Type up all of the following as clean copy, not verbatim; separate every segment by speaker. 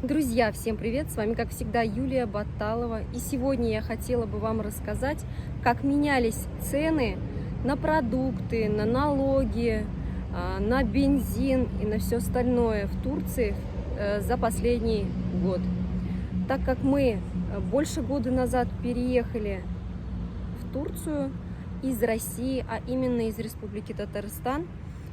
Speaker 1: Друзья, всем привет! С вами, как всегда, Юлия Баталова. И сегодня я хотела бы вам рассказать, как менялись цены на продукты, на налоги, на бензин и на все остальное в Турции за последний год. Так как мы больше года назад переехали в Турцию из России, а именно из Республики Татарстан,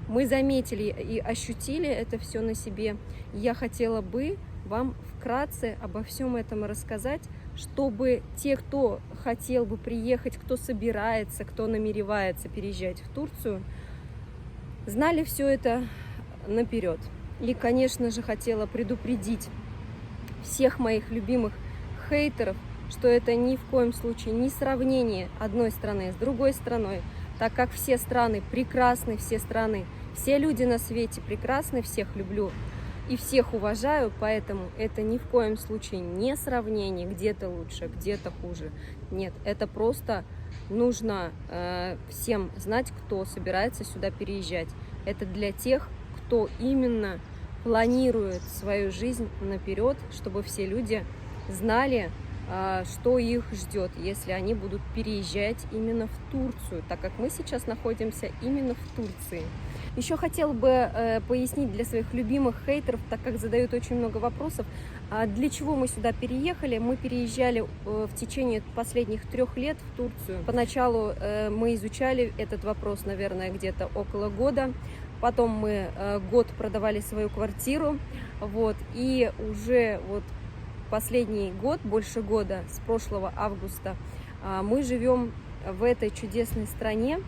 Speaker 1: мы заметили и ощутили это все на себе. Я хотела бы вам вкратце обо всем этом рассказать, чтобы те, кто хотел бы приехать, кто собирается, кто намеревается переезжать в Турцию, знали все это наперед. И, конечно же, хотела предупредить всех моих любимых хейтеров, что это ни в коем случае не сравнение одной страны с другой страной, так как все страны прекрасны, все люди на свете прекрасны, всех люблю и всех уважаю, поэтому это ни в коем случае не сравнение, где-то лучше, где-то хуже. Нет, это просто нужно всем знать, кто собирается сюда переезжать. Это для тех, кто именно планирует свою жизнь наперед, чтобы все люди знали, что их ждет, если они будут переезжать именно в Турцию, так как мы сейчас находимся именно в Турции. Еще хотела бы пояснить для своих любимых хейтеров, так как задают очень много вопросов, для чего мы сюда переехали. Мы переезжали в течение последних 3 лет в Турцию. Поначалу мы изучали этот вопрос, наверное, где-то около года. Потом мы год продавали свою квартиру, и уже последний год, больше года, с прошлого августа, мы живем в этой чудесной стране,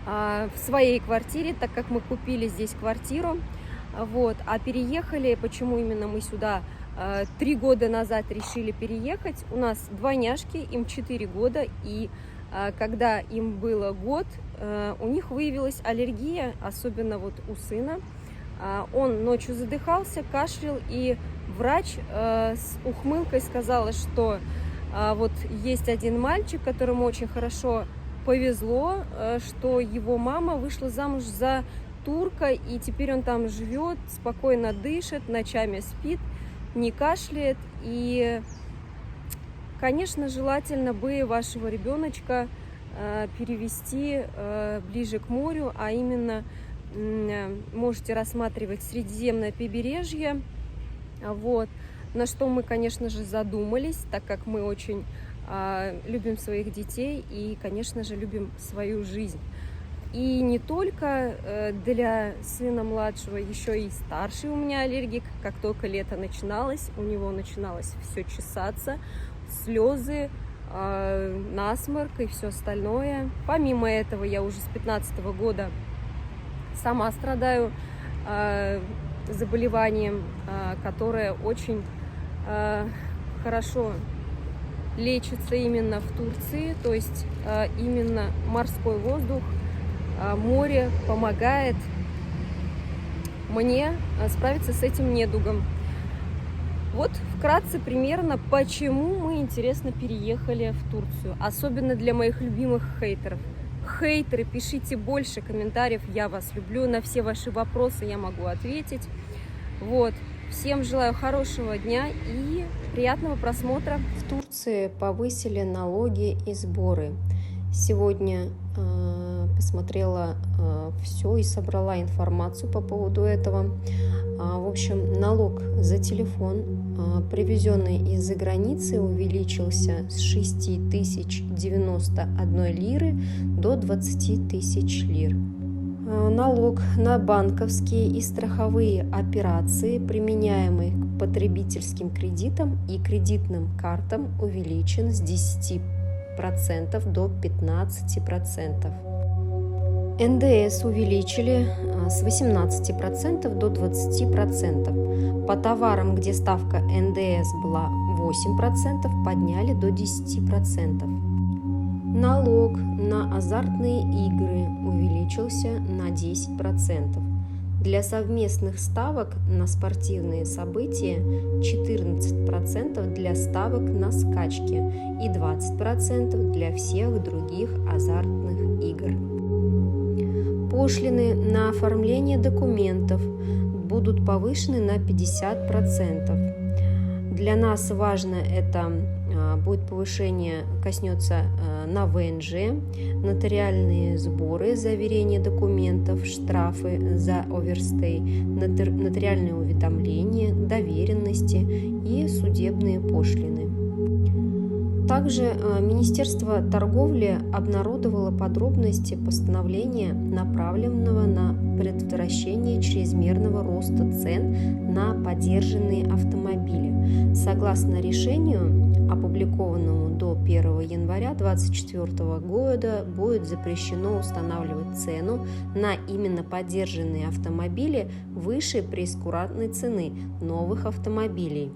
Speaker 1: в своей квартире, так как мы купили здесь квартиру, а переехали, почему именно мы сюда 3 года назад решили переехать. У нас двойняшки, им 4 года, и когда им было год, у них выявилась аллергия, особенно у сына. Он ночью задыхался, кашлял, и врач с ухмылкой сказала, что есть один мальчик, которому очень хорошо повезло, что его мама вышла замуж за турка, и теперь он там живет, спокойно дышит, ночами спит, не кашляет. И, конечно, желательно бы вашего ребеночка перевести ближе к морю, а именно можете рассматривать Средиземное побережье, на что мы, конечно же, задумались, так как мы очень любим своих детей и, конечно же, любим свою жизнь. И не только для сына младшего, еще и старший у меня аллергик. Как только лето начиналось, у него начиналось все чесаться, слезы, насморк и все остальное. Помимо этого, я уже с 15 года сама страдаю заболеванием, которое очень хорошо лечится именно в Турции, то есть именно морской воздух, море помогает мне справиться с этим недугом. Вкратце примерно, почему мы, интересно, переехали в Турцию, особенно для моих любимых хейтеров. Хейтеры, пишите больше комментариев, я вас люблю, на все ваши вопросы я могу ответить. Всем желаю хорошего дня и приятного просмотра. В Турции повысили налоги и сборы. Сегодня посмотрела все и собрала информацию по поводу этого. В общем, налог за телефон, привезенный из-за границы, увеличился с 6091 лиры до 20 тысяч лир. Налог на банковские и страховые операции, применяемые к потребительским кредитам и кредитным картам, увеличен с 10% до 15%. НДС увеличили с 18% до 20%. По товарам, где ставка НДС была 8%, подняли до 10%. Налог на азартные игры увеличился на 10%. Для совместных ставок на спортивные события 14% для ставок на скачки и 20% для всех других азартных игр. Пошлины на оформление документов будут повышены на 50%. Для нас важно это будет повышение, коснется на ВНЖ, нотариальные сборы, заверение документов, штрафы за оверстей, нотариальные уведомления, доверенности и судебные пошлины. Также Министерство торговли обнародовало подробности постановления, направленного на предотвращение чрезмерного роста цен на подержанные автомобили. Согласно решению, опубликованному до 1 января 2024 года, будет запрещено устанавливать цену на именно подержанные автомобили выше прейскуратной цены новых автомобилей.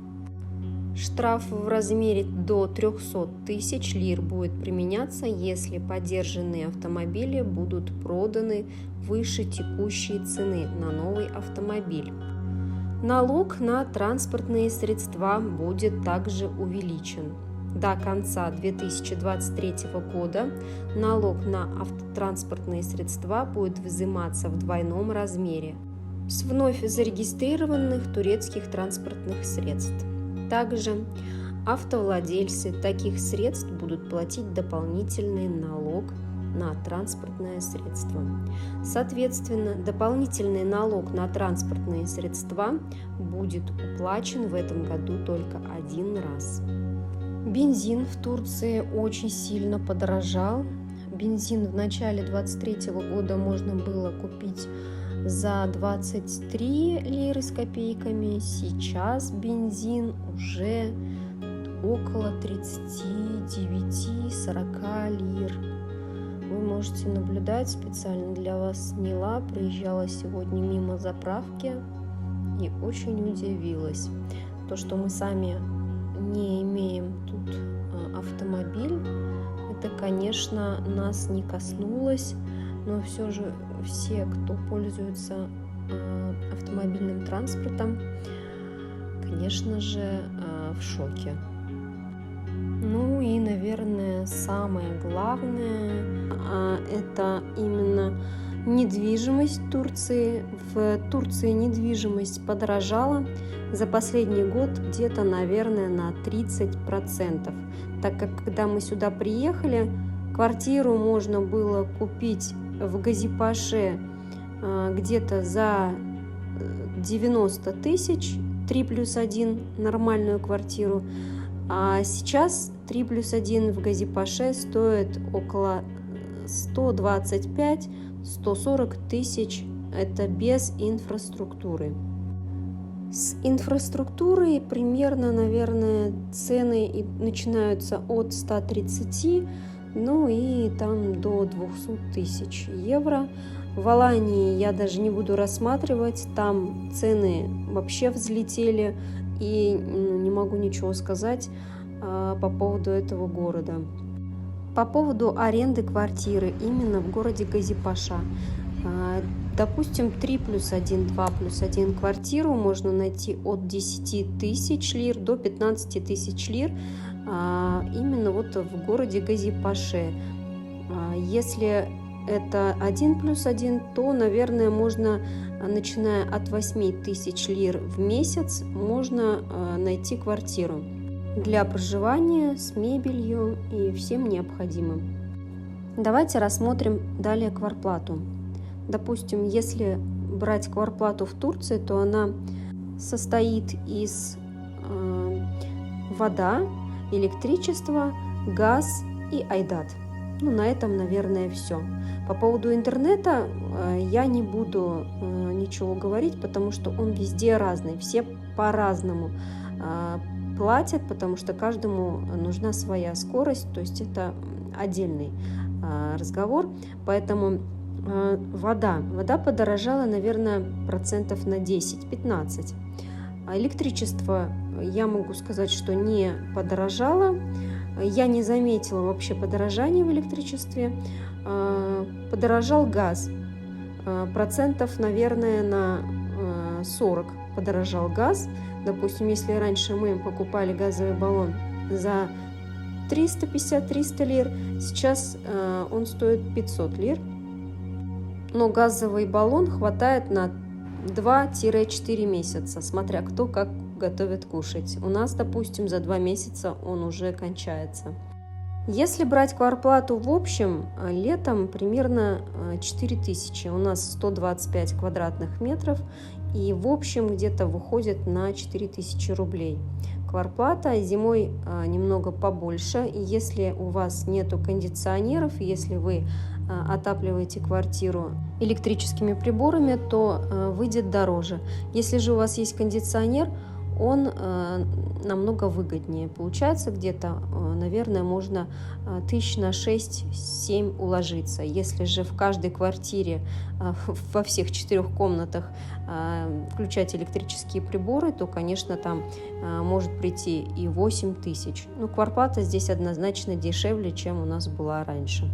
Speaker 1: Штраф в размере до 300 тысяч лир будет применяться, если подержанные автомобили будут проданы выше текущей цены на новый автомобиль. Налог на транспортные средства будет также увеличен. До конца 2023 года налог на автотранспортные средства будет взиматься в двойном размере с вновь зарегистрированных турецких транспортных средств. Также автовладельцы таких средств будут платить дополнительный налог на транспортное средство. Соответственно, дополнительный налог на транспортные средства будет уплачен в этом году только один раз. Бензин в Турции очень сильно подорожал. Бензин в начале 2023 года можно было купить за 23 лиры с копейками. Сейчас бензин уже около 39-40 лир. Вы можете наблюдать, специально для вас сняла, проезжала сегодня мимо заправки и очень удивилась. То, что мы сами не имеем тут автомобиль, это, конечно, нас не коснулось, но все же все, кто пользуется автомобильным транспортом, конечно же, в шоке. Ну и, наверное, самое главное, это именно недвижимость Турции. В Турции недвижимость подорожала за последний год где-то, наверное, на 30%, так как когда мы сюда приехали, квартиру можно было купить в Газипаше где-то за 90 тысяч, 3+1 нормальную квартиру, а сейчас 3+1 в Газипаше стоит около 125-140 тысяч, это без инфраструктуры. С инфраструктурой примерно, наверное, цены начинаются от 130, ну и там до 200 тысяч евро. В Алании я даже не буду рассматривать, там цены вообще взлетели, и не могу ничего сказать по поводу этого города. По поводу аренды квартиры именно в городе Газипаша. Допустим, 3+1, 2+1 квартиру можно найти от 10 тысяч лир до 15 тысяч лир именно вот в городе Газипаше. Если это 1+1, то, наверное, можно, начиная от 8 тысяч лир в месяц, можно найти квартиру для проживания с мебелью и всем необходимым. Давайте рассмотрим далее квартплату. Допустим, если брать квартплату в Турции, то она состоит из вода, электричество, газ и айдат. Ну, на этом, наверное, все. По поводу интернета я не буду ничего говорить, потому что он везде разный. Все по-разному платят, потому что каждому нужна своя скорость, то есть это отдельный разговор. Поэтому вода подорожала, наверное, процентов на 10-15. Электричество, я могу сказать, что не подорожало. Я не заметила вообще подорожания в электричестве. Подорожал газ. Процентов, наверное, на 40 подорожал газ. Допустим, если раньше мы покупали газовый баллон за 350-300 лир, сейчас он стоит 500 лир. Но газовый баллон хватает на 2-4 месяца, смотря кто как готовит кушать. У нас, допустим, за 2 месяца он уже кончается. Если брать квартплату в общем, летом примерно 4000. У нас 125 квадратных метров, и в общем где-то выходит на 4000 рублей. Квартплата зимой немного побольше, и если у вас нету кондиционеров, если вы отапливаете квартиру электрическими приборами, то выйдет дороже. Если же у вас есть кондиционер, он намного выгоднее. Получается где-то, наверное, можно 6-7 уложиться. Если же в каждой квартире, во всех 4 комнатах включать электрические приборы, то, конечно, там может прийти и 8000. Но квартплата здесь однозначно дешевле, чем у нас была раньше.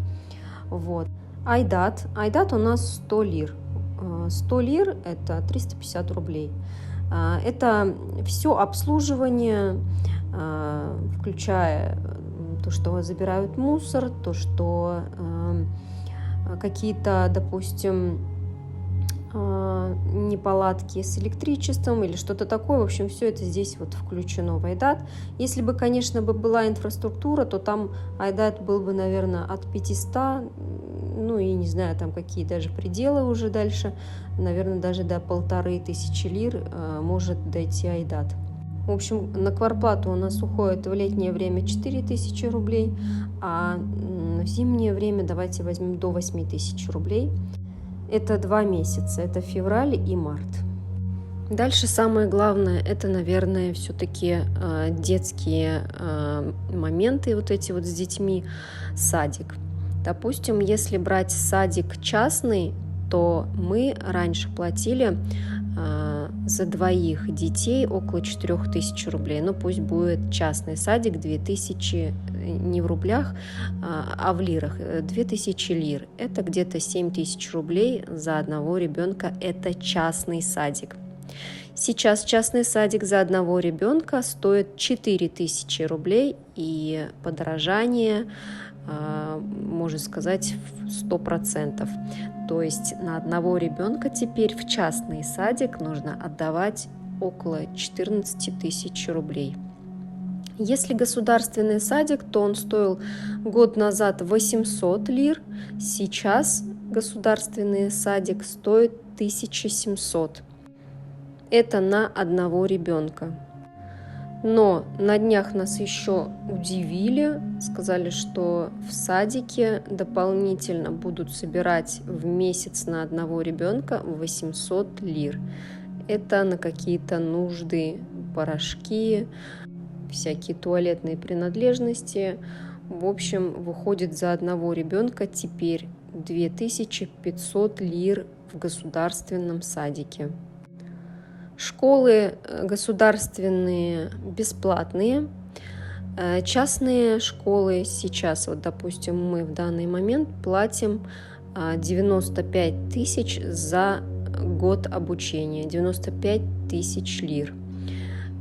Speaker 1: Вот. Айдат у нас 100 лир. 100 лир – это 350 рублей. Это все обслуживание, включая то, что забирают мусор, то, что какие-то, допустим, неполадки с электричеством или что-то такое. В общем, все это здесь вот включено в айдат. Если бы, конечно, была инфраструктура, то там айдат был бы, наверное, от 500, ну и не знаю, там какие даже пределы уже дальше, наверное, даже до 1500 лир может дойти айдат. В общем, на квартплату у нас уходит в летнее время 4000 рублей, а в зимнее время давайте возьмем до 8000 рублей. Это 2 месяца, это февраль и март. Дальше самое главное, это, наверное, все-таки детские моменты вот эти вот с детьми, садик. Допустим, если брать садик частный, то мы раньше платили за 2 детей около 4000 рублей. Ну, пусть будет частный садик 2000, не в рублях, а в лирах, 2000 лир. Это где-то 7000 рублей за одного ребенка. Это частный садик. Сейчас частный садик за одного ребенка стоит 4000 рублей, и подорожание, можно сказать, в 100%. То есть на одного ребенка теперь в частный садик нужно отдавать около 14 тысяч рублей. Если государственный садик, то он стоил год назад 800 лир, сейчас государственный садик стоит 1700. Это на одного ребенка. Но на днях нас еще удивили, сказали, что в садике дополнительно будут собирать в месяц на одного ребенка 800 лир. Это на какие-то нужды, порошки, всякие туалетные принадлежности. В общем, выходит за одного ребенка теперь 2500 лир в государственном садике. Школы государственные бесплатные, частные школы сейчас, вот, допустим, мы в данный момент платим 95 тысяч за год обучения, 95 тысяч лир.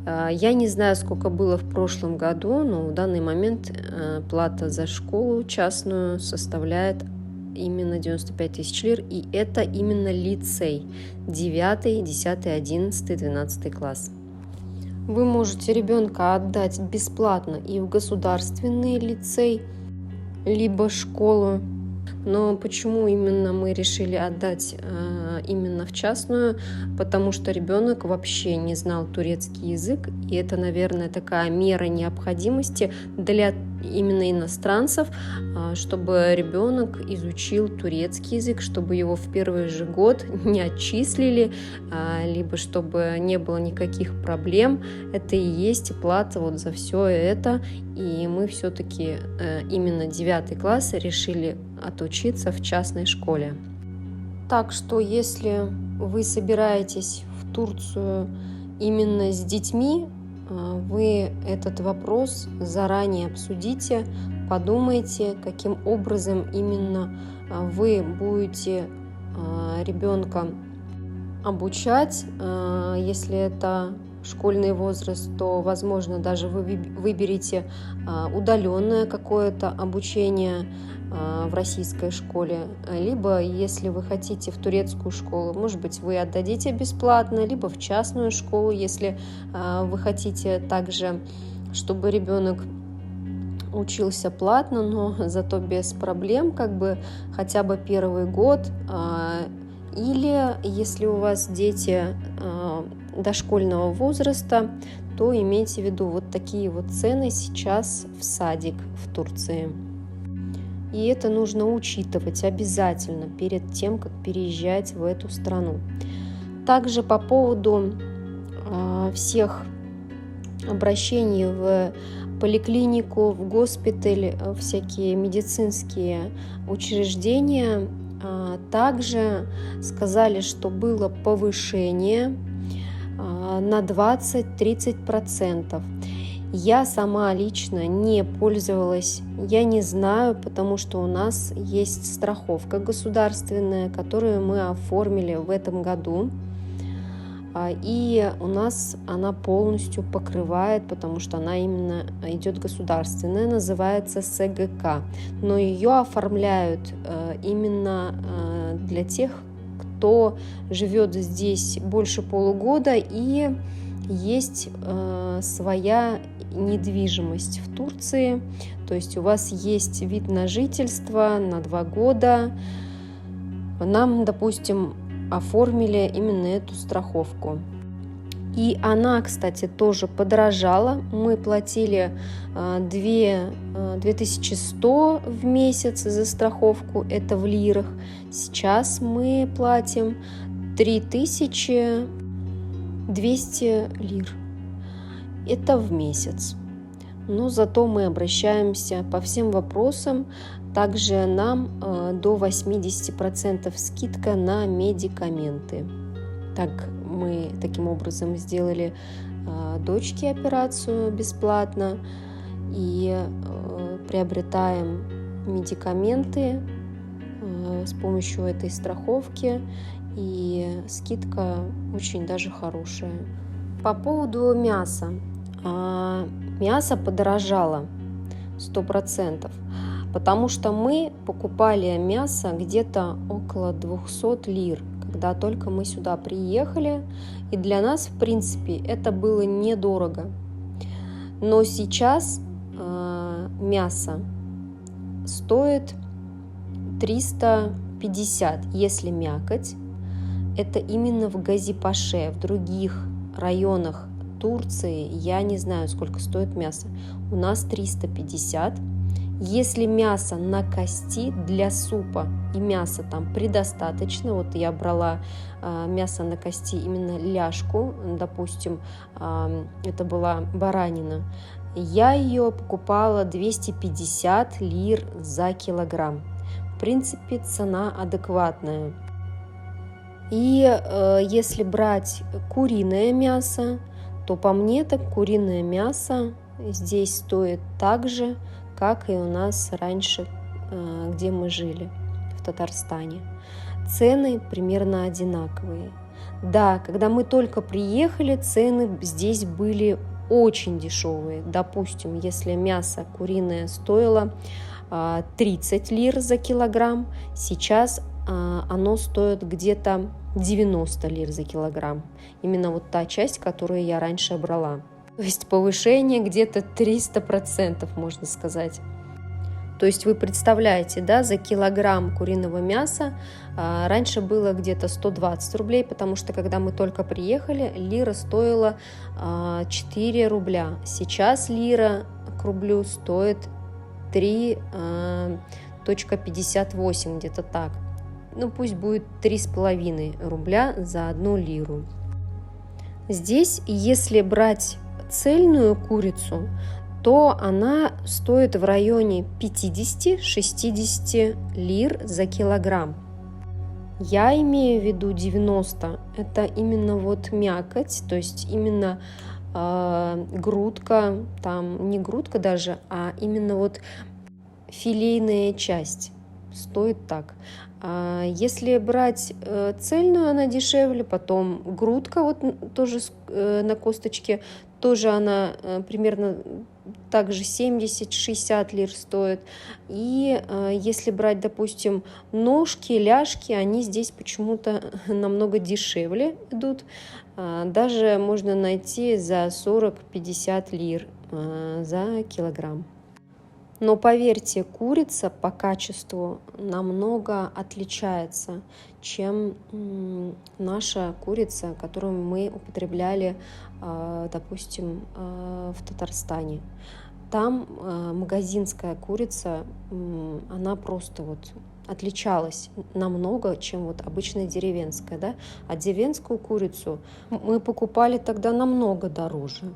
Speaker 1: Я не знаю, сколько было в прошлом году, но в данный момент плата за школу частную составляет именно 95 тысяч лир, и это именно лицей, 9, 10, 11, 12 класс. Вы можете ребенка отдать бесплатно и в государственный лицей, либо школу. Но почему именно мы решили отдать именно в частную? Потому что ребенок вообще не знал турецкий язык, и это, наверное, такая мера необходимости для именно иностранцев, чтобы ребенок изучил турецкий язык, чтобы его в первый же год не отчислили, либо чтобы не было никаких проблем. Это и есть плата вот за все это, и мы все-таки именно 9 класс решили отучиться в частной школе. Так что если вы собираетесь в Турцию именно с детьми, вы этот вопрос заранее обсудите, подумайте, каким образом именно вы будете ребенка обучать. Если это школьный возраст, то, возможно, даже вы выберете удаленное какое-то обучение, в российской школе, либо если вы хотите в турецкую школу, может быть, вы отдадите бесплатно, либо в частную школу, если вы хотите также, чтобы ребенок учился платно, но зато без проблем, как бы хотя бы первый год. Или если у вас дети дошкольного возраста, то имейте в виду вот такие вот цены сейчас в садик в Турции. И это нужно учитывать обязательно перед тем, как переезжать в эту страну. Также по поводу всех обращений в поликлинику, в госпиталь, всякие медицинские учреждения, также сказали, что было повышение на 20-30%. Я сама лично не пользовалась, я не знаю, потому что у нас есть страховка государственная, которую мы оформили в этом году. И у нас она полностью покрывает, потому что она именно идет государственная, называется СГК. Но ее оформляют именно для тех, кто живет здесь больше полугода и есть своя недвижимость в Турции. То есть у вас есть вид на жительство на 2 года. Нам, допустим, оформили именно эту страховку. И она, кстати, тоже подорожала. Мы платили 2100 в месяц за страховку, это в лирах. Сейчас мы платим 3200 лир. Это в месяц. Но зато мы обращаемся по всем вопросам. Также нам до 80% скидка на медикаменты. Так мы таким образом сделали дочке операцию бесплатно и приобретаем медикаменты с помощью этой страховки, и скидка очень даже хорошая. По поводу мяса. Мясо подорожало 100%. Потому что мы покупали мясо где-то около 200 лир, когда только мы сюда приехали, и для нас, в принципе, это было недорого. Но сейчас мясо стоит 350, если мякоть. Это именно в Газипаше, в других районах Турции я не знаю, сколько стоит мясо. У нас 350. Если мясо на кости для супа и мяса там предостаточно, вот я брала мясо на кости, именно ляжку, допустим, это была баранина, я ее покупала 250 лир за килограмм. В принципе, цена адекватная. И если брать куриное мясо, то по мне так куриное мясо здесь стоит так же, как и у нас раньше, где мы жили, в Татарстане. Цены примерно одинаковые. Да, когда мы только приехали, цены здесь были очень дешевые. Допустим, если мясо куриное стоило 30 лир за килограмм, сейчас оно стоит где-то 90 лир за килограмм. Именно вот та часть, которую я раньше брала. То есть повышение где-то 300%, можно сказать. То есть вы представляете, да, за килограмм куриного мяса раньше было где-то 120 рублей, потому что когда мы только приехали, лира стоила 4 рубля. Сейчас лира к рублю стоит 3,58, где-то так. Ну пусть будет 3,5 рубля за 1 лиру. Здесь, если брать цельную курицу, то она стоит в районе 50-60 лир за килограмм. Я имею в виду 90. Это именно вот мякоть, то есть именно грудка, там не грудка даже, а именно вот филейная часть. Стоит так. Если брать цельную, она дешевле, потом грудка вот тоже на косточке, тоже она примерно также 70-60 лир стоит. И если брать, допустим, ножки, ляжки, они здесь почему-то намного дешевле идут. Даже можно найти за 40-50 лир за килограмм. Но поверьте, курица по качеству намного отличается, чем наша курица, которую мы употребляли, допустим, в Татарстане. Там магазинская курица, она просто вот отличалась намного, чем вот обычная деревенская, да? А деревенскую курицу мы покупали тогда намного дороже.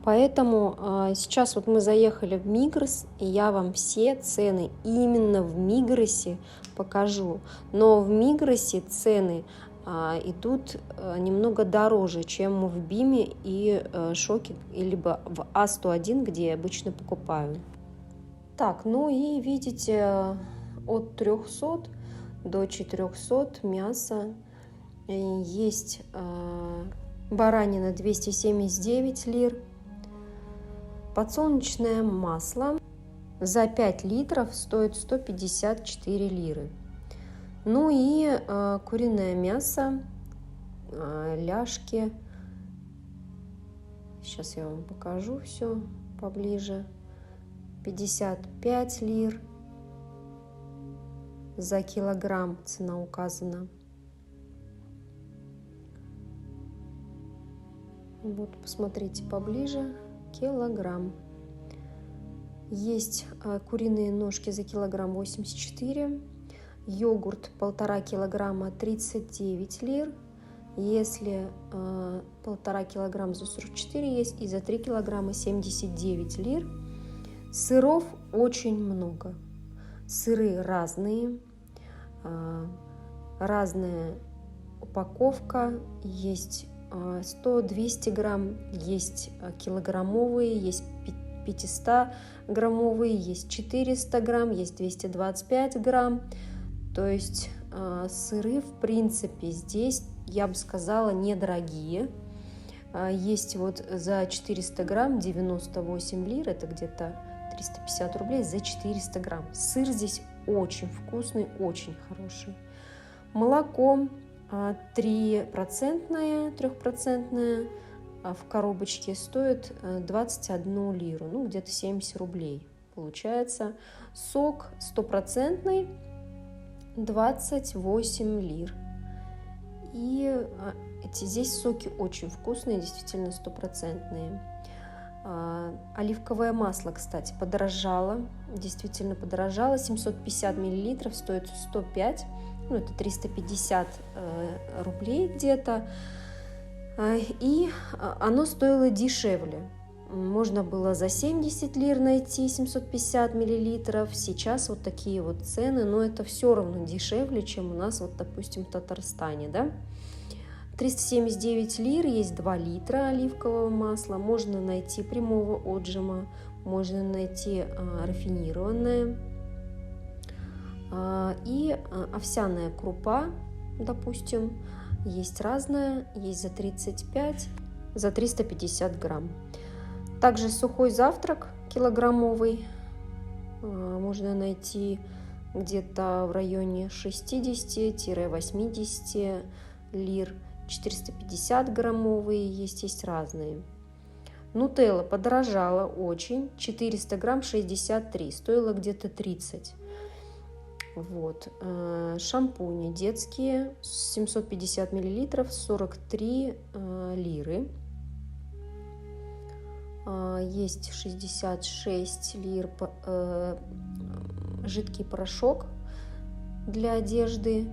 Speaker 1: Поэтому сейчас вот мы заехали в Мигрос, и я вам все цены именно в Мигросе покажу. Но в Мигросе цены идут немного дороже, чем в Биме и Шоке, либо в А101, где я обычно покупаю. Так, ну и видите, от 300 до 400 мяса. Есть баранина 279 лир. Подсолнечное масло за 5 литров стоит 154 лиры. Ну и куриное мясо, ляжки. Сейчас я вам покажу все поближе. 55 лир за килограмм цена указана. Вот, посмотрите поближе. Килограмм. Есть куриные ножки за килограмм 84, йогурт 1,5 килограмма 39 лир, если 1,5 килограмма за 44 есть, и за 3 килограмма 79 лир. Сыров очень много. Сыры разные, разная упаковка, есть 100-200 грамм, есть килограммовые, есть 500-граммовые, есть 400 грамм, есть 225 грамм. То есть сыры, в принципе, здесь, я бы сказала, недорогие. Есть вот за 400 грамм 98 лир, это где-то 350 рублей за 400 грамм. Сыр здесь очень вкусный, очень хороший. Молоко 3% в коробочке стоит 21 лиру, ну где-то 70 рублей получается. Сок 100% 28 лир. И здесь соки очень вкусные, действительно 100%. Оливковое масло, кстати, подорожало, действительно подорожало. 750 миллилитров стоит 105, ну это 350 рублей где-то. И оно стоило дешевле. Можно было за 70 лир найти 750 миллилитров. Сейчас вот такие вот цены, но это все равно дешевле, чем у нас, вот, допустим, в Татарстане, да? 379 лир, есть 2 литра оливкового масла. Можно найти прямого отжима, можно найти рафинированное. И овсяная крупа, допустим, есть разная, есть за 35, за 350 грамм. Также сухой завтрак килограммовый можно найти где-то в районе 60-80 лир. 450 граммовые есть разные. Нутелла подорожала очень, 400 грамм 63, стоила где-то 30. Вот. Шампуни детские 750 миллилитров 43 лиры. Есть 66 лир жидкий порошок для одежды.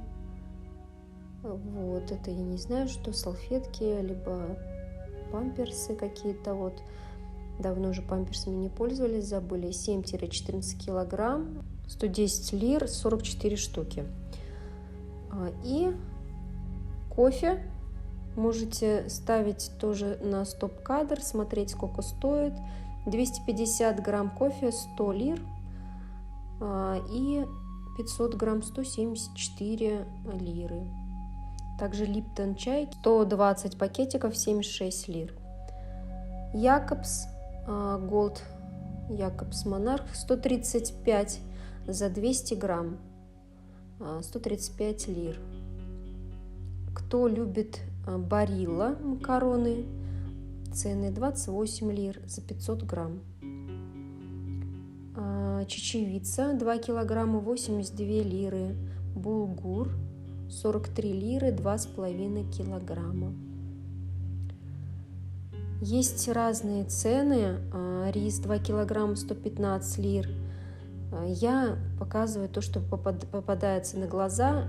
Speaker 1: Вот, это я не знаю, что салфетки, либо памперсы какие-то. Вот. Давно уже памперсами не пользовались, забыли. 7-14 килограмм, 110 лир, 44 штуки. И кофе можете ставить тоже на стоп-кадр, смотреть, сколько стоит. 250 грамм кофе 100 лир. И 500 грамм 174 лиры. Также Липтон чай 120 пакетиков 76 лир. Якобс Голд, Якобс Монарх 135 за 200 грамм, 135 лир. Кто любит Барилла макароны, цены 28 лир за 500 грамм. Чечевица 2 килограмма 82 лиры. Булгур 43 лиры 2,5 килограмма. Есть разные цены. Рис 2 килограмма 115 лир. Я показываю то, что попадается на глаза.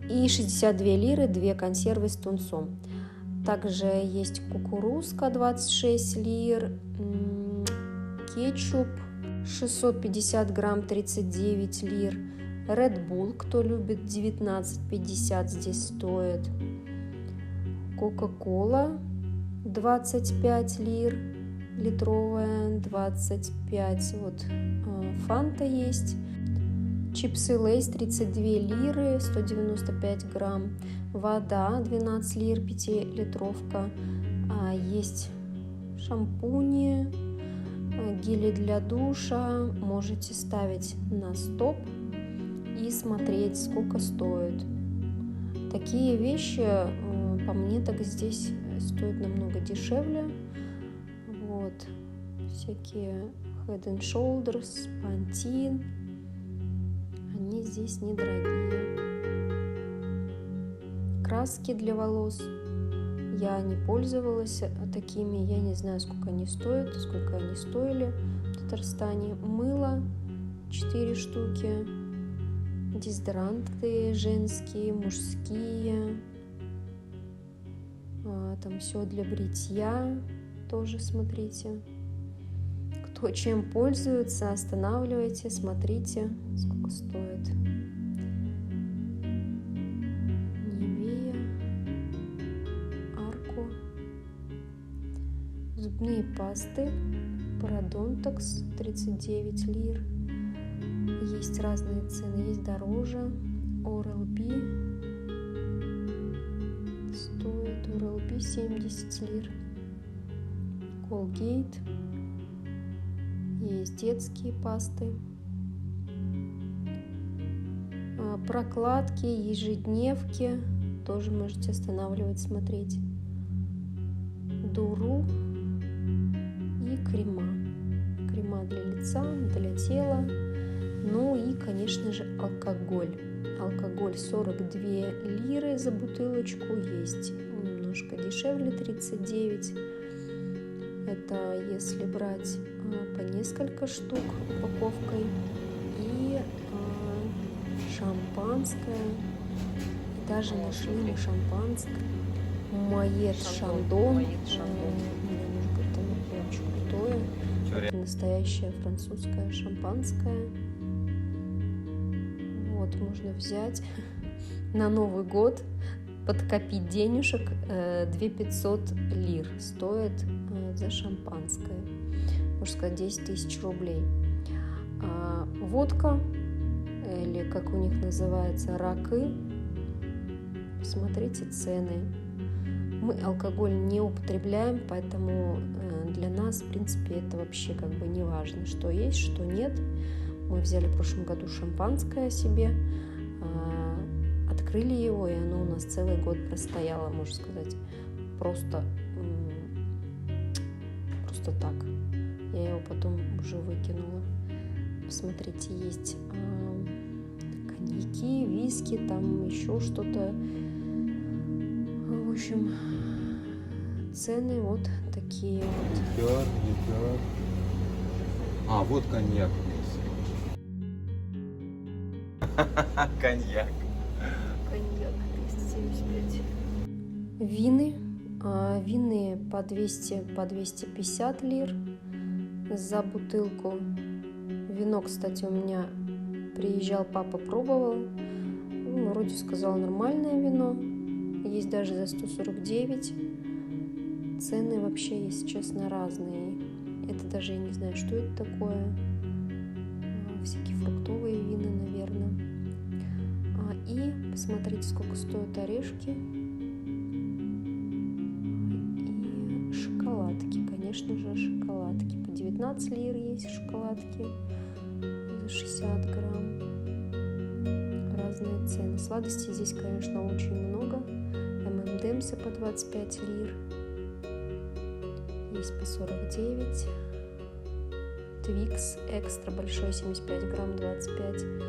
Speaker 1: И 62 лиры 2 консервы с тунцом. Также есть кукурузка 26 лир. Кетчуп 650 грамм 39 лир. Red Bull, кто любит, 19,50 здесь стоит. Кока-кола 25 лир, литровая 25. Вот Фанта есть. Чипсы Лейс 32 лиры, 195 грамм. Вода 12 лир, 5-литровка. Есть шампуни, гели для душа. Можете ставить на стоп и смотреть, сколько стоит. Такие вещи, по мне, так здесь стоят намного дешевле. Вот. Всякие Head and Shoulders, Pantene. Они здесь недорогие. Краски для волос. Я не пользовалась такими. Я не знаю, сколько они стоят, сколько они стоили в Татарстане. Мыло 4 штуки. Дезодоранты женские, мужские. Там все для бритья. Тоже смотрите. Кто чем пользуется, останавливайте, смотрите, сколько стоит. Нивея, Арко. Зубные пасты. Парадонтакс 39 лир. Есть разные цены, есть дороже. Oral-B стоит, Oral-B 70 лир. Colgate. Есть детские пасты. Прокладки, ежедневки. Тоже можете останавливать, смотреть. Дуру и крема. Крема для лица, для тела. Ну и, конечно же, алкоголь. Алкоголь 42 лиры за бутылочку. Есть немножко дешевле, 39. Это если брать по несколько штук упаковкой. И шампанское. И даже нашли на шампанское. Moet Chandon. Немножко это очень крутое. Это настоящее французское шампанское. Вот, можно взять на Новый год, подкопить денежек. 2500 лир стоит за шампанское. Можно сказать, 10 тысяч рублей. Водка, или как у них называется, ракы. Посмотрите цены. Мы алкоголь не употребляем, поэтому для нас, в принципе, это вообще как бы не важно, что есть, что нет. Мы взяли в прошлом году шампанское себе, открыли его, и оно у нас целый год простояло, можно сказать, просто так. Я его потом уже выкинула. Посмотрите, есть коньяки, виски, там еще что-то. В общем, цены вот такие вот.
Speaker 2: Ликер. Вот коньяк. Коньяк.
Speaker 1: Коньяк 275. Вины. Вины по 250 лир за бутылку. Вино, кстати, у меня приезжал, папа пробовал. Вроде сказал, нормальное вино. Есть даже за 149. Цены вообще, если честно, разные. Это даже я не знаю, что это такое. Всякие фруктовые вина, наверное. И посмотрите, сколько стоят орешки. И шоколадки, конечно же, шоколадки. По 19 лир есть шоколадки за 60 грамм. Разные цены. Сладостей здесь, конечно, очень много. ММДМсы по 25 лир. Есть по 49. Твикс экстра большой 75 грамм 25 лир.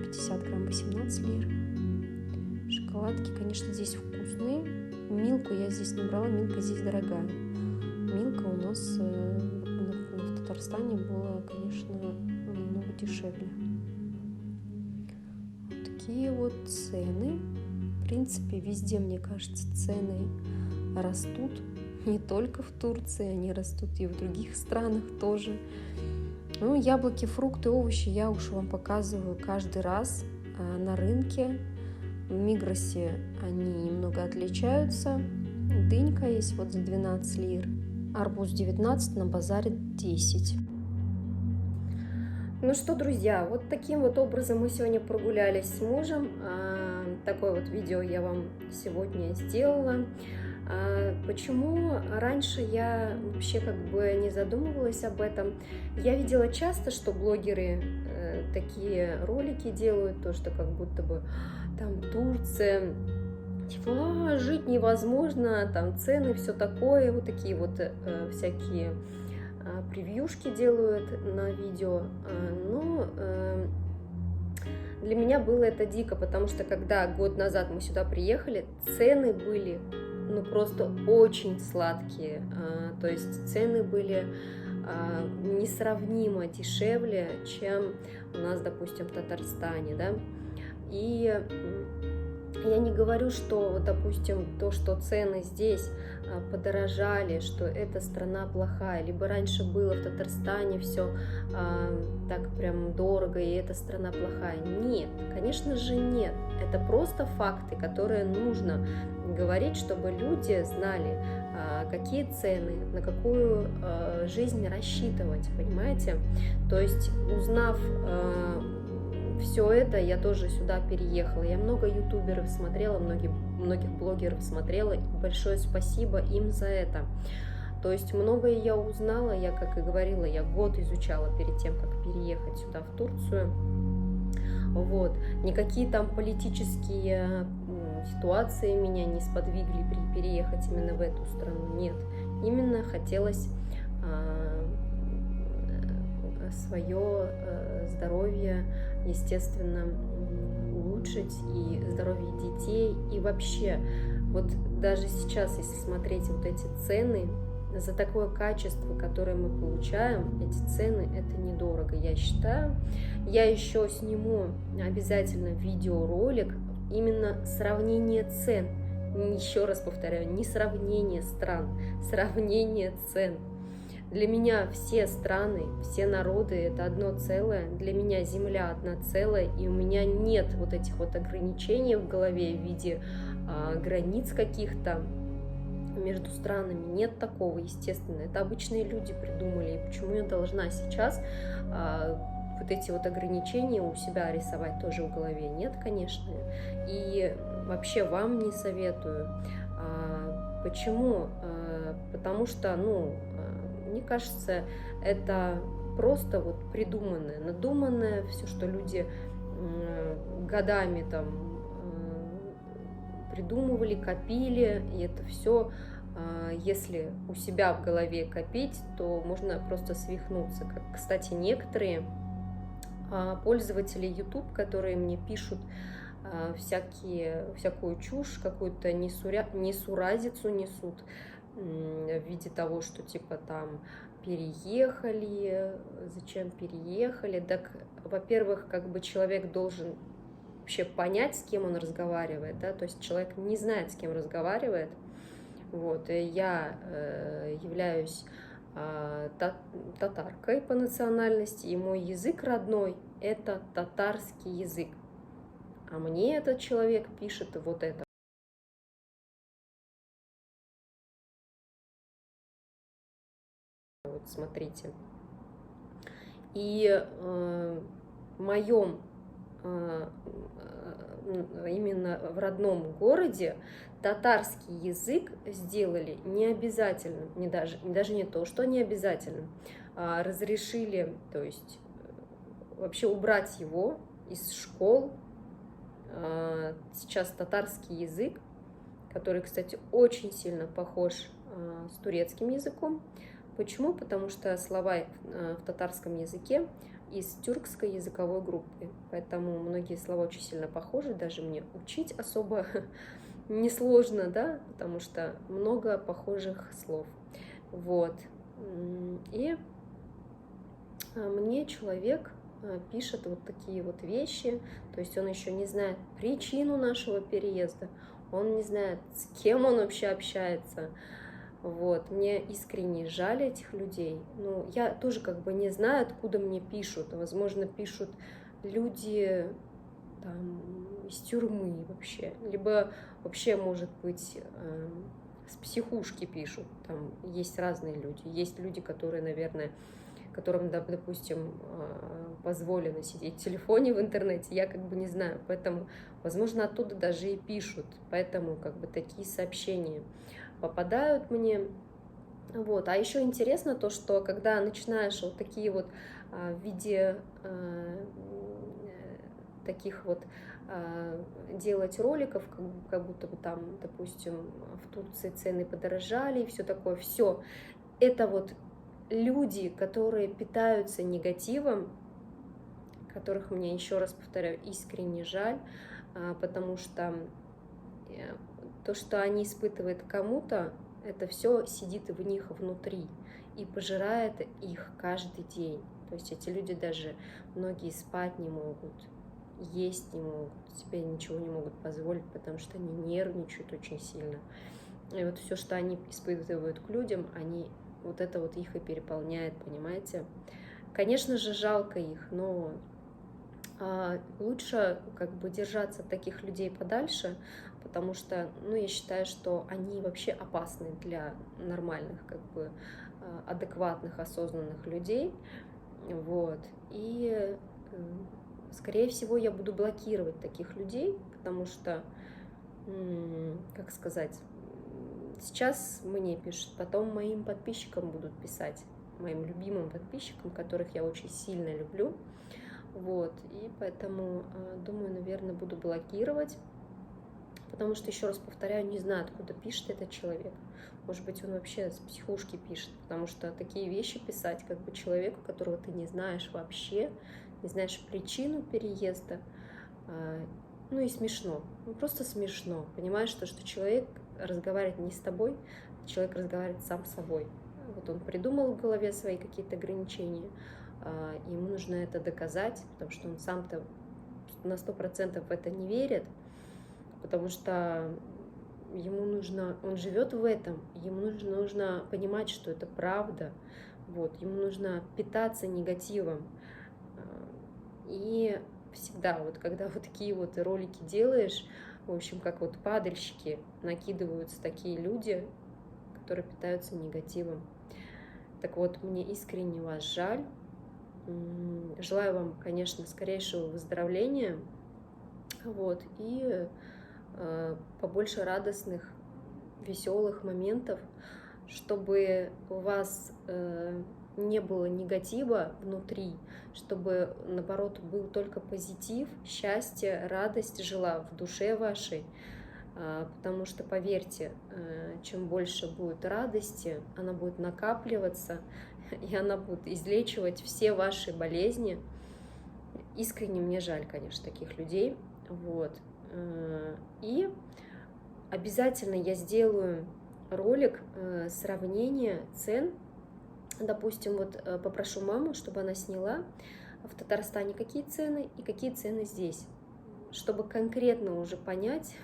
Speaker 1: 50 грамм 18 лир. Шоколадки, конечно, здесь вкусные. Милку я здесь не брала, милка здесь дорогая. Милка у нас в Татарстане была, конечно, намного дешевле. Вот такие вот цены. В принципе, везде, мне кажется, цены растут. Не только в Турции, они растут и в других странах тоже. Ну, яблоки, фрукты, овощи я уж вам показываю каждый раз на рынке. В Мигросе они немного отличаются. Дынька есть вот за 12 лир. Арбуз 19, на базаре 10. Ну что, друзья, вот таким вот образом мы сегодня прогулялись с мужем. Такое вот видео я вам сегодня сделала. Почему раньше я вообще как бы не задумывалась об этом? Я видела часто, что блогеры такие ролики делают, то, что как будто бы там Турция, типа, жить невозможно, там цены, все такое, вот такие вот всякие превьюшки делают на видео. Но для меня было это дико, потому что когда год назад мы сюда приехали, цены были ну просто очень сладкие, то есть цены были несравнимо дешевле, чем у нас, допустим, в Татарстане, да, и я не говорю, что, допустим, то, что цены здесь подорожали, что эта страна плохая, либо раньше было в Татарстане все так прям дорого, и эта страна плохая. Нет, конечно же нет. Это просто факты, которые нужно говорить, чтобы люди знали, какие цены, на какую жизнь рассчитывать, понимаете? То есть, узнав все это, я тоже сюда переехала. Я много ютуберов смотрела, многих блогеров смотрела, и большое спасибо им за это. То есть многое я узнала, я, как и говорила, я год изучала перед тем, как переехать сюда, в Турцию. Вот. Никакие там политические ситуации меня не сподвигли переехать именно в эту страну. Нет, именно хотелось свое здоровье, естественно, улучшить, и здоровье детей, и вообще, вот даже сейчас, если смотреть вот эти цены, за такое качество, которое мы получаем, эти цены, это недорого, я считаю. Я еще сниму обязательно видеоролик, именно сравнение цен. Еще раз повторяю, не сравнение стран, сравнение цен. Для меня все страны, все народы – это одно целое, для меня земля одна целая, и у меня нет вот этих вот ограничений в голове в виде границ каких-то между странами. Нет такого, естественно. Это обычные люди придумали, и почему я должна сейчас вот эти вот ограничения у себя рисовать тоже в голове? Нет, конечно. И вообще вам не советую. Почему? Потому что, мне кажется, это просто вот придуманное, надуманное, все, что люди годами там придумывали, копили, и это все, если у себя в голове копить, то можно просто свихнуться. Как, кстати, некоторые пользователи YouTube, которые мне пишут всякую чушь, какую-то несуразицу несут, в виде того, что типа там переехали, зачем переехали. Так, во-первых, как бы человек должен вообще понять, с кем он разговаривает, да, то есть человек не знает, с кем разговаривает. Вот, и я являюсь татаркой по национальности, и мой язык родной – это татарский язык. А мне этот человек пишет вот это. Вот смотрите. И моем именно в родном городе татарский язык сделали необязательным, даже не то, что не обязательным, а разрешили, то есть вообще убрать его из школ. Сейчас татарский язык, который, кстати, очень сильно похож с турецким языком. Почему? Потому что слова в татарском языке из тюркской языковой группы, поэтому многие слова очень сильно похожи, даже мне учить особо несложно, да, потому что много похожих слов. Вот. И мне человек пишет вот такие вот вещи, то есть он еще не знает причину нашего переезда, он не знает, с кем он вообще общается. Вот, мне искренне жаль этих людей. Ну, я тоже как бы не знаю, откуда мне пишут. Возможно, пишут люди там из тюрьмы вообще, либо вообще, может быть, с психушки пишут. Там есть разные люди. Есть люди, которые, наверное, которым, допустим, позволено сидеть в телефоне в интернете, я как бы не знаю, поэтому, возможно, оттуда даже и пишут, поэтому как бы такие сообщения попадают мне. Вот. А еще интересно то, что когда начинаешь вот такие вот в виде таких вот делать роликов, как будто бы там, допустим, в Турции цены подорожали и все такое, все это вот люди, которые питаются негативом, которых мне, еще раз повторяю, искренне жаль, потому что то, что они испытывают кому-то, это все сидит в них внутри и пожирает их каждый день. То есть эти люди даже, многие спать не могут, есть не могут, себе ничего не могут позволить, потому что они нервничают очень сильно. И вот все, что они испытывают к людям, они вот это вот их и переполняет, понимаете? Конечно же, жалко их, но лучше как бы держаться от таких людей подальше, потому что, ну, я считаю, что они вообще опасны для нормальных, как бы, адекватных, осознанных людей, вот, и, скорее всего, я буду блокировать таких людей, потому что, как сказать, сейчас мне пишут, потом моим подписчикам будут писать, моим любимым подписчикам, которых я очень сильно люблю. Вот, и поэтому, думаю, наверное, буду блокировать, потому что, еще раз повторяю, не знаю, откуда пишет этот человек. Может быть, он вообще с психушки пишет, потому что такие вещи писать, как бы человеку, которого ты не знаешь вообще, не знаешь причину переезда, ну и смешно, ну просто смешно, понимаешь, что человек разговаривает не с тобой, человек разговаривает сам с собой. Вот он придумал в голове свои какие-то ограничения, ему нужно это доказать, потому что он сам-то на 100% в это не верит, потому что ему нужно, он живет в этом, ему нужно понимать, что это правда, вот, ему нужно питаться негативом. И всегда, вот когда вот такие вот ролики делаешь, в общем, как вот падальщики, накидываются такие люди, которые питаются негативом. Так вот, мне искренне вас жаль. Желаю вам, конечно, скорейшего выздоровления, вот, и побольше радостных, веселых моментов, чтобы у вас не было негатива внутри, чтобы, наоборот, был только позитив, счастье, радость жила в душе вашей, потому что, поверьте, чем больше будет радости, она будет накапливаться, и она будет излечивать все ваши болезни. Искренне мне жаль, конечно, таких людей. Вот. И обязательно я сделаю ролик сравнения цен. Допустим, вот попрошу маму, чтобы она сняла в Татарстане какие цены и какие цены здесь, чтобы конкретно уже понять,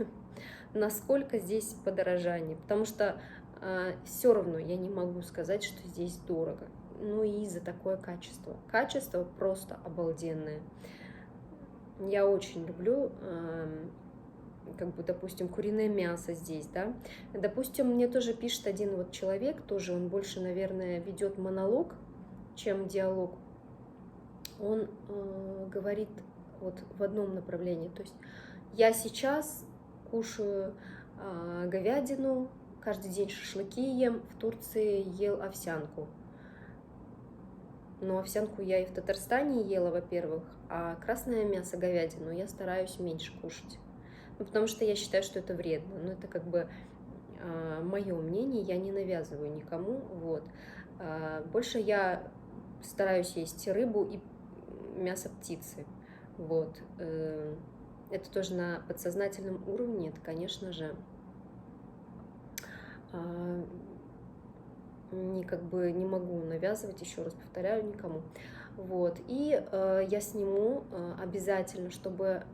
Speaker 1: насколько здесь подорожание, потому что все равно я не могу сказать, что здесь дорого. Ну и за такое качество. Качество просто обалденное. Я очень люблю, как бы, допустим, куриное мясо здесь, да. Допустим, мне тоже пишет один вот человек, тоже он больше, наверное, ведет монолог, чем диалог. он говорит вот в одном направлении. То есть я сейчас кушаю говядину, каждый день шашлыки ем, в Турции ел овсянку. Но овсянку я и в Татарстане ела, во-первых, а красное мясо, говядину, я стараюсь меньше кушать. Ну, потому что я считаю, что это вредно. Но это как бы мое мнение, я не навязываю никому. Вот. Больше я стараюсь есть рыбу и мясо птицы. Вот. Это тоже на подсознательном уровне, это, конечно же, не могу навязывать, еще раз повторяю, никому. Вот. И я сниму обязательно, чтобы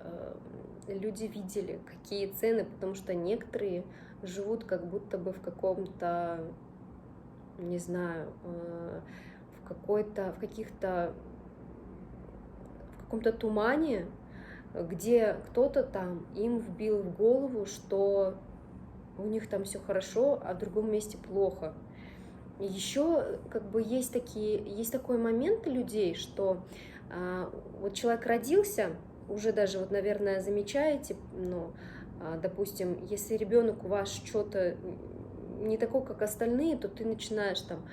Speaker 1: люди видели, какие цены, потому что некоторые живут как будто бы в каком-то, не знаю, в каком-то тумане, где кто-то там им вбил в голову, что у них там все хорошо, а в другом месте плохо. Еще как бы есть такой момент у людей, что вот человек родился, уже даже вот, наверное, замечаете, но, допустим, если ребенок у вас что-то не такой, как остальные, то ты начинаешь там,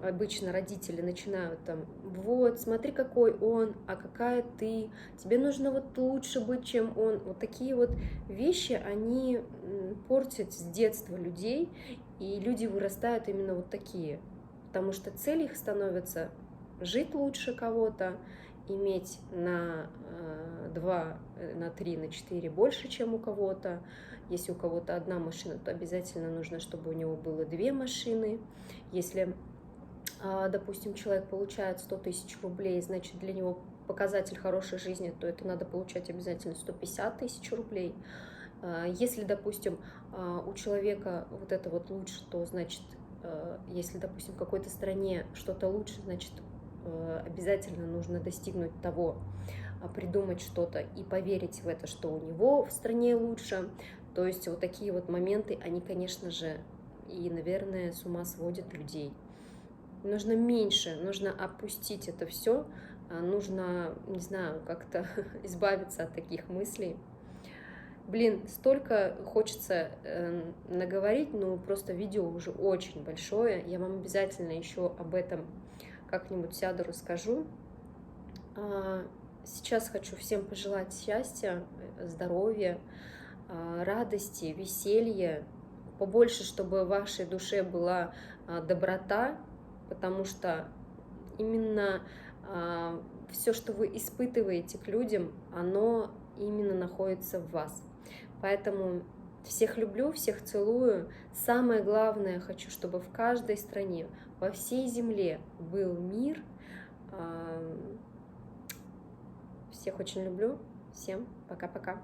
Speaker 1: обычно родители начинают там, вот, смотри, какой он, а какая ты, тебе нужно вот лучше быть, чем он. Вот такие вот вещи, они портят с детства людей, и люди вырастают именно вот такие, потому что цель их становится жить лучше кого-то, иметь на 2, на 3, на 4 больше, чем у кого-то. Если у кого-то одна машина, то обязательно нужно, чтобы у него было 2 машины. Если, допустим, человек получает 100 тысяч рублей, значит, для него показатель хорошей жизни, то это надо получать обязательно 150 тысяч рублей. Если, допустим, у человека вот это вот лучше, то значит, если, допустим, в какой-то стране что-то лучше, значит, обязательно нужно достигнуть того, придумать что-то и поверить в это, что у него в стране лучше. То есть вот такие вот моменты, они, конечно же, и, наверное, с ума сводят людей. Нужно меньше, нужно опустить это все, нужно, не знаю, как-то избавиться от таких мыслей. Блин, столько хочется наговорить, но просто видео уже очень большое. Я вам обязательно еще об этом как-нибудь сяду, расскажу. Сейчас хочу всем пожелать счастья, здоровья, радости, веселья. Побольше, чтобы в вашей душе была доброта, потому что именно все, что вы испытываете к людям, оно именно находится в вас. Поэтому всех люблю, всех целую. Самое главное, хочу, чтобы в каждой стране, во всей земле был мир. Всех очень люблю. Всем пока-пока.